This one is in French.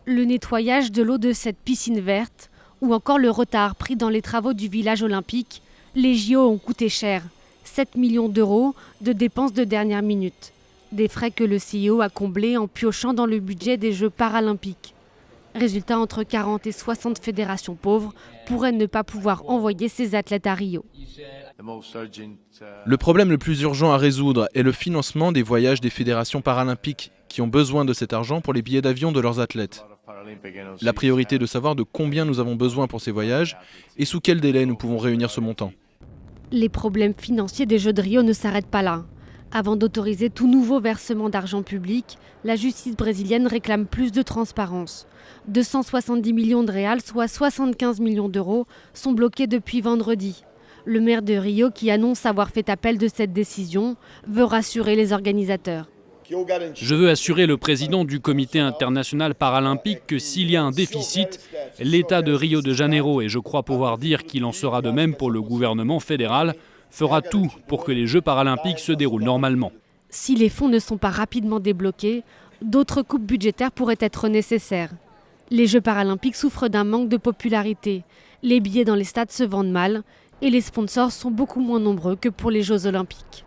Le nettoyage de l'eau de cette piscine verte ou encore le retard pris dans les travaux du village olympique, les JO ont coûté cher. 7 millions d'euros de dépenses de dernière minute. Des frais que le CIO a comblés en piochant dans le budget des Jeux paralympiques. Résultat, entre 40 et 60 fédérations pauvres pourraient ne pas pouvoir envoyer ses athlètes à Rio. Le problème le plus urgent à résoudre est le financement des voyages des fédérations paralympiques qui ont besoin de cet argent pour les billets d'avion de leurs athlètes. La priorité est de savoir de combien nous avons besoin pour ces voyages et sous quel délai nous pouvons réunir ce montant. Les problèmes financiers des Jeux de Rio ne s'arrêtent pas là. Avant d'autoriser tout nouveau versement d'argent public, la justice brésilienne réclame plus de transparence. 270 millions de réals, soit 75 millions d'euros, sont bloqués depuis vendredi. Le maire de Rio, qui annonce avoir fait appel de cette décision, veut rassurer les organisateurs. Je veux assurer le président du comité international paralympique que s'il y a un déficit, l'État de Rio de Janeiro, et je crois pouvoir dire qu'il en sera de même pour le gouvernement fédéral, fera tout pour que les Jeux paralympiques se déroulent normalement. Si les fonds ne sont pas rapidement débloqués, d'autres coupes budgétaires pourraient être nécessaires. Les Jeux paralympiques souffrent d'un manque de popularité. Les billets dans les stades se vendent mal et les sponsors sont beaucoup moins nombreux que pour les Jeux olympiques.